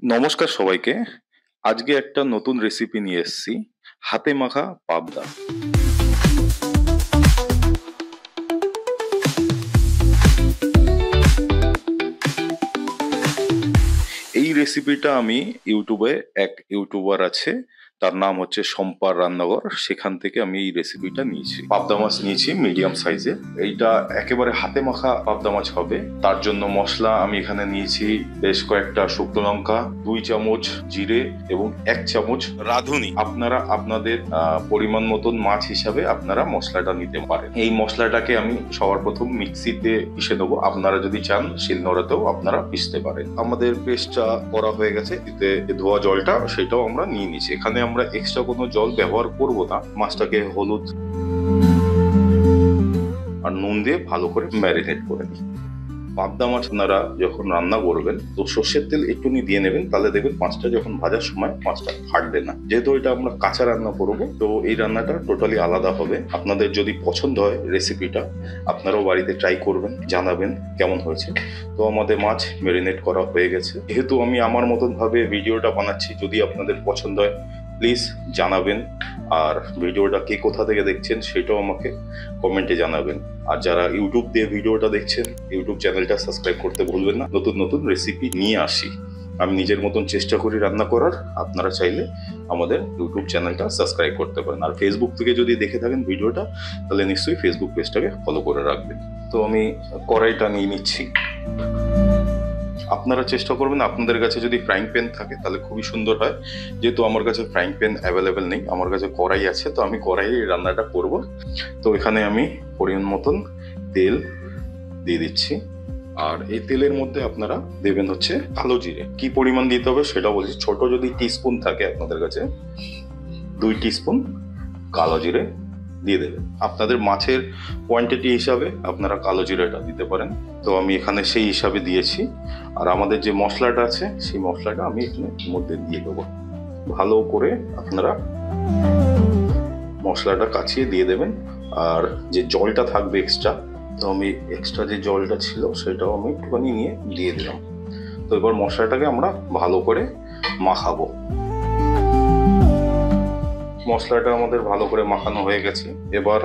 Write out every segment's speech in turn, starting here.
নমস্কার সবাইকে। আজকে একটা নতুন রেসিপি নিয়ে এসেছি, হাতে মাখা পাবদা। এই রেসিপিটা আমি ইউটিউবে এক ইউটিউবার আছে, তার নাম হচ্ছে সম্পার রান্নাঘর, সেখান থেকে আমি এই রেসিপিটা নিয়েছি। পাবদা মাছ নিয়েছি মিডিয়াম সাইজে। এইটা একেবারে হাতে মাখা পাবদা মাছ হবে। তার জন্য মশলা আমি এখানে নিয়েছি বেশ কয়েকটা শুকনো লঙ্কা, 2 চামচ জিরে এবং 1 চামচ রাঁধুনি। আপনারা আপনাদের পরিমাণ মতন মাছ হিসাবে আপনারা মশলাটা নিতে পারেন। এই মশলাটাকে আমি সবার প্রথম মিক্সিতে পিষে নেবো। আপনারা যদি চান শিলনোড়াতেও আপনারা পিষতে পারেন। আমাদের পেস্টটা করা হয়ে গেছে, এতে ধোয়া জলটা সেটাও আমরা নিয়ে নিচ্ছি। এখানে আমরা এক্সট্রা কোনো জল ব্যবহার করব না। মাছটাকে হলুদ আর নুন দিয়ে ভালো করে ম্যারিনেট করে নিই। পাবদা মাছ আপনারা যখন রান্না করবেন তো সর্ষের তেল একটুনি দিয়ে নেবেন, তাহলে দেখবেন মাছটা যখন ভাজার সময় মাছটা ফাটবে না। যেহেতু এটা আমরা কাঁচা রান্না করবো, তো এই রান্নাটা টোটালি আলাদা হবে। আপনাদের যদি পছন্দ হয় রেসিপিটা, আপনারাও বাড়িতে ট্রাই করবেন, জানাবেন কেমন হয়েছে। তো আমাদের মাছ ম্যারিনেট করা হয়ে গেছে। যেহেতু আমি আমার মতন ভাবে ভিডিওটা বানাচ্ছি, যদি আপনাদের পছন্দ হয় প্লিজ জানাবেন। আর ভিডিওটা কে কোথা থেকে দেখছেন সেটাও আমাকে কমেন্টে জানাবেন। আর যারা ইউটিউব দিয়ে ভিডিওটা দেখছেন, ইউটিউব চ্যানেলটা সাবস্ক্রাইব করতে ভুলবেন না। নতুন নতুন রেসিপি নিয়ে আসি, আমি নিজের মতন চেষ্টা করি রান্না করার। আপনারা চাইলে আমাদের ইউটিউব চ্যানেলটা সাবস্ক্রাইব করতে পারেন। আর ফেসবুক থেকে যদি দেখে থাকেন ভিডিওটা, তাহলে নিশ্চয়ই ফেসবুক পেজটাকে ফলো করে রাখবেন। তো আমি কড়াইটা নিয়ে নিচ্ছি। আপনারা চেষ্টা করবেন, আপনাদের কাছে যদি ফ্রাইং প্যান থাকে তাহলে খুবই সুন্দর হয়। যেহেতু আমার কাছে ফ্রাইং প্যান অ্যাভেলেবেল নেই, আমার কাছে কড়াই আছে, তো আমি কড়াইয়ে রান্নাটা করব। তো এখানে আমি পরিমাণ মতন তেল দিয়ে দিচ্ছি। আর এই তেলের মধ্যে আপনারা দেবেন হচ্ছে কালো জিরে। কি পরিমাণ দিতে হবে সেটা বলছি। ছোট যদি টিস্পুন থাকে আপনাদের কাছে, 2 টিস্পুন কালো জিরে দিয়ে দেবেন। আপনাদের মাছের কোয়ান্টিটি হিসাবে আপনারা কালো জিরাটা দিতে পারেন। তো আমি এখানে সেই হিসাবে দিয়েছি। আর আমাদের যে মশলাটা আছে সেই মশলাটা আমি এখানে মধ্যে দিয়ে দেবো। ভালো করে আপনারা মশলাটা কাছিয়ে দিয়ে দেবেন। আর যে জলটা থাকবে এক্সট্রা, তো আমি এক্সট্রা যে জলটা ছিল সেটাও আমি একটুখানি নিয়ে দিয়ে দিলাম। তো এবার মশলাটাকে আমরা ভালো করে মাখাবো। মশলাটা আমাদের ভালো করে মাখানো হয়ে গেছে। এবার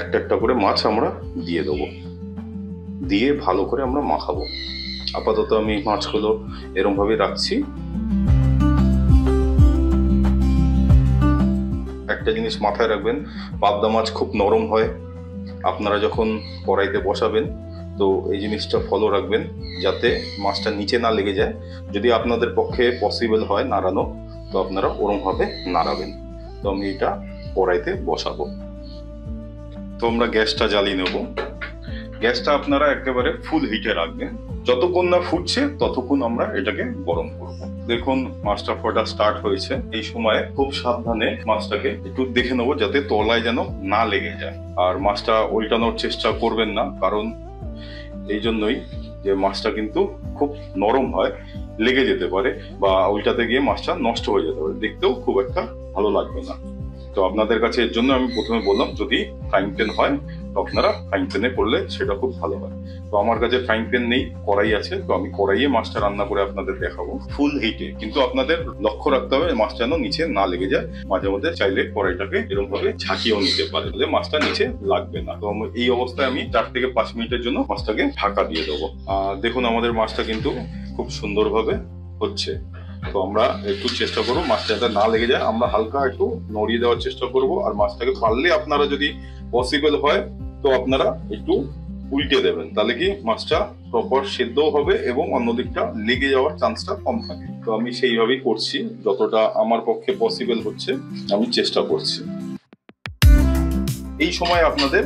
একটা একটা করে মাছ আমরা দিয়ে দেবো, দিয়ে ভালো করে আমরা মাখাবো। আপাতত আমি মাছগুলো এরকম ভাবে রাখছি। একটা জিনিস মাথায় রাখবেন, পাবদা মাছ খুব নরম হয়। আপনারা যখন কড়াইতে বসাবেন তো এই জিনিসটা ফলো রাখবেন যাতে মাছটা নিচে না লেগে যায়। যদি আপনাদের পক্ষে পসিবল হয় নাড়ানো, তো আপনারা ওরম ভাবে নাড়াবেন। তো আমি এটা কড়াইতে বসাবো। তো আমরা গ্যাসটা জ্বালিয়ে নেব। গ্যাসটা আপনারা একেবারে ফুল হিটে রাখবেন। যতক্ষণ না ফুটছে ততক্ষণ আমরা এটাকে গরম করব। দেখুন মাছটা ফোটা স্টার্ট হয়েছে। এই সময় খুব সাবধানে মাছটাকে একটু দেখে নেবো যাতে তলায় যেন না লেগে যায়। আর মাছটা উল্টানোর চেষ্টা করবেন না, কারণ এই জন্যই যে মাছটা কিন্তু খুব নরম হয়, লেগে যেতে পারে বা উল্টাতে গিয়ে মাছটা নষ্ট হয়ে যেতে পারে, দেখতেও খুব একটা ভালো লাগবে না। তো আপনাদের কাছে এর জন্য আমি প্রথমে বললাম, যদি ফ্রাইং প্যান হয় তো আপনারা ফ্রাইং প্যানে করলে সেটা খুব ভালো হয়। তো আমার কাছে ফ্রাইং প্যান নেই, কড়াই আছে, তো আমি কড়াইয়ে মাছটা রান্না করে আপনাদের দেখাবো ফুল হিটে। কিন্তু আপনাদের লক্ষ্য রাখতে হবে মাছটা যেন নিচে না লেগে যায়। মাঝে মধ্যে চাইলে কড়াইটাকে এরকম ভাবে ঝাঁকিয়েও নিতে পারে, তাহলে মাছটা নিচে লাগবে না। তো এই অবস্থায় আমি 4 থেকে 5 মিনিটের জন্য মাছটাকে ঢাকা দিয়ে দেবো। দেখুন আমাদের মাছটা কিন্তু খুব সুন্দরভাবে হচ্ছে। তো আমরা একটু চেষ্টা করবো মাছটা যাতে না লেগে যায়, আমরা হালকা একটু নড়িয়ে দেওয়ার চেষ্টা করব। আর মাছটাকে পারলে আপনারা যদি পসিবল হয় তো আপনারা একটু উল্টে দেবেন, তাহলে কি মাছটা প্রপার সেদ্ধও হবে এবং অন্যদিকটা লেগে যাওয়ার চান্সটা কম থাকে। তো আমি সেইভাবেই করছি, যতটা আমার পক্ষে পসিবল হচ্ছে আমি চেষ্টা করছি। এই সময় আপনাদের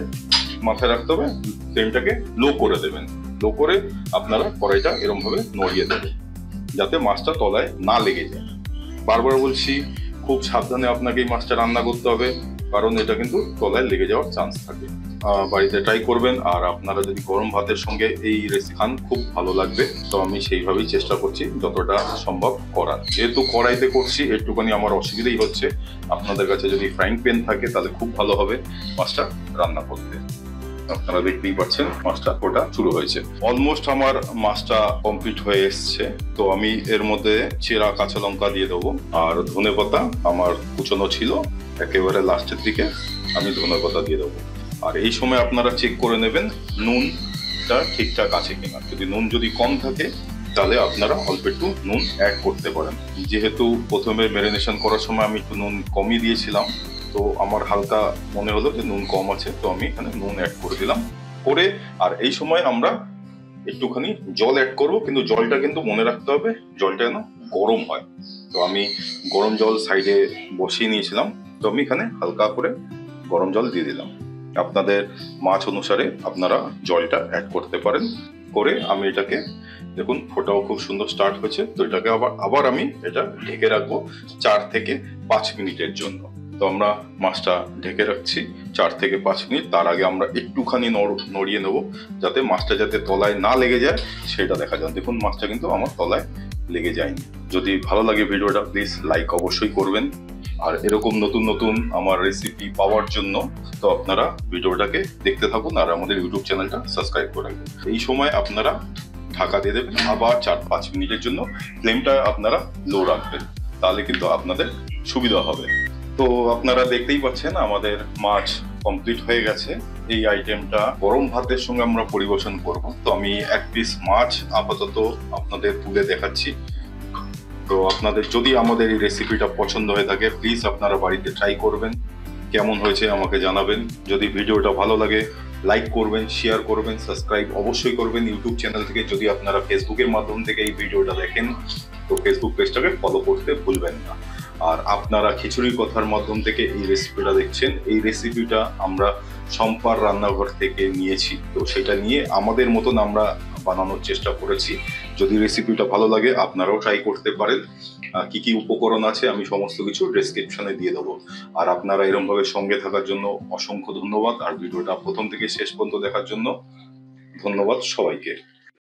মাথায় রাখতে হবে ফ্লেমটাকে লো করে দেবেন। লো করে আপনারা কড়াইটা এরকম ভাবে নড়িয়ে দেবেন যাতে মাছটা তলায় না লেগে যায়। বারবার বলছি, খুব সাবধানে আপনাকে এই মাছটা রান্না করতে হবে, কারণ এটা কিন্তু তলায় লেগে যাওয়ার চান্স থাকে। বাড়িতে ট্রাই করবেন। আর আপনারা যদি গরম ভাতের সঙ্গে এই রেসিপি খান খুব ভালো লাগবে। তো আমি সেইভাবেই চেষ্টা করছি যতটা সম্ভব করার। যেহেতু কড়াইতে করছি একটুখানি আমার অসুবিধাই হচ্ছে। আপনাদের কাছে যদি ফ্রাইং প্যান থাকে তাহলে খুব ভালো হবে মাছটা রান্না করতে। আপনারা দেখতেই পাচ্ছেন মাছটা ওটা শুরু হয়েছে। অলমোস্ট আমার মাছটা কমপ্লিট হয়ে এসছে। তো আমি এর মধ্যে চেরা কাঁচা লঙ্কা দিয়ে দেবো, আর ধনেপাতা আমার কুচনো ছিল, একেবারে লাস্টের দিকে আমি ধনেপাতা দিয়ে দেবো। আর এই সময় আপনারা চেক করে নেবেন নুনটা ঠিকঠাক আছে কিনা। যদি কম থাকে তাহলে আপনারা অল্প একটু নুন অ্যাড করতে পারেন। যেহেতু প্রথমে ম্যারিনেশন করার সময় আমি একটু নুন কমই দিয়েছিলাম, তো আমার হালকা মনে হলো যে নুন কম আছে, তো আমি এখানে নুন অ্যাড করে দিলাম। আর এই সময় আমরা একটুখানি জল অ্যাড করবো, কিন্তু জলটা কিন্তু মনে রাখতে হবে জলটা যেন গরম হয়। তো আমি গরম জল সাইডে বসিয়ে নিয়েছিলাম, তো আমি এখানে হালকা করে গরম জল দিয়ে দিলাম। আপনাদের মাছ অনুসারে আপনারা জলটা অ্যাড করতে পারেন। আমি এটাকে দেখুন ফোটাও খুব সুন্দর স্টার্ট হয়েছে। তো এটাকে আবার আমি এটা ঢেকে রাখবো 4 থেকে 5 মিনিটের জন্য। তো আমরা মাছটা ঢেকে রাখছি 4 থেকে 5 মিনিট। তার আগে আমরা একটুখানি নড়িয়ে নেবো, যাতে মাছটা যাতে তলায় না লেগে যায় সেটা দেখা যায়। দেখুন মাছটা কিন্তু আমার তলায় লেগে যায়নি। যদি ভালো লাগে ভিডিওটা প্লিজ লাইক অবশ্যই করবেন। আর এরকম নতুন নতুন আমার রেসিপি পাওয়ার জন্য তো আপনারা ভিডিওটাকে দেখতে থাকুন, আর আমাদের ইউটিউব চ্যানেলটা সাবস্ক্রাইব করে রাখবেন। এই সময় আপনারা ঢাকা দিয়ে দেবেন আবার 4-5 মিনিটের জন্য। ফ্লেমটা আপনারা লো রাখবেন, তাহলে কিন্তু আপনাদের সুবিধা হবে। তো আপনারা দেখতেই পাচ্ছেন আমাদের মাছ কমপ্লিট হয়ে গেছে। এই আইটেমটা গরম ভাতের সঙ্গে আমরা পরিবেশন করব। তো আমি এক পিস মাছ আপাতত আপনাদের তুলে দেখাচ্ছি। তো আপনাদের যদি আমাদের এই রেসিপিটা পছন্দ হয়ে থাকে প্লিজ আপনারা বাড়িতে ট্রাই করবেন, কেমন হয়েছে আমাকে জানাবেন। যদি ভিডিওটা ভালো লাগে লাইক করবেন, শেয়ার করবেন, সাবস্ক্রাইব অবশ্যই করবেন ইউটিউব চ্যানেল থেকে। যদি আপনারা ফেসবুকের মাধ্যম থেকে এই ভিডিওটা দেখেন তো ফেসবুক পেজটাকে ফলো করতে ভুলবেন না। আর আপনারা খিচুড়ি কথার মাধ্যম থেকে এই রেসিপিটা দেখছেন, এই রেসিপিটা আমরা সম্পার রান্নাঘর থেকে নিয়েছি। তো সেটা নিয়ে আমাদের মতন আমরা বানানোর চেষ্টা করেছি। যদি রেসিপিটা ভালো লাগে আপনারাও ট্রাই করতে পারেন। কি কি উপকরণ আছে আমি সমস্ত কিছু ডেসক্রিপশনে দিয়ে দেবো। আর আপনারা এরকম ভাবে সঙ্গে থাকার জন্য অসংখ্য ধন্যবাদ। আর ভিডিওটা প্রথম থেকে শেষ পর্যন্ত দেখার জন্য ধন্যবাদ সবাইকে।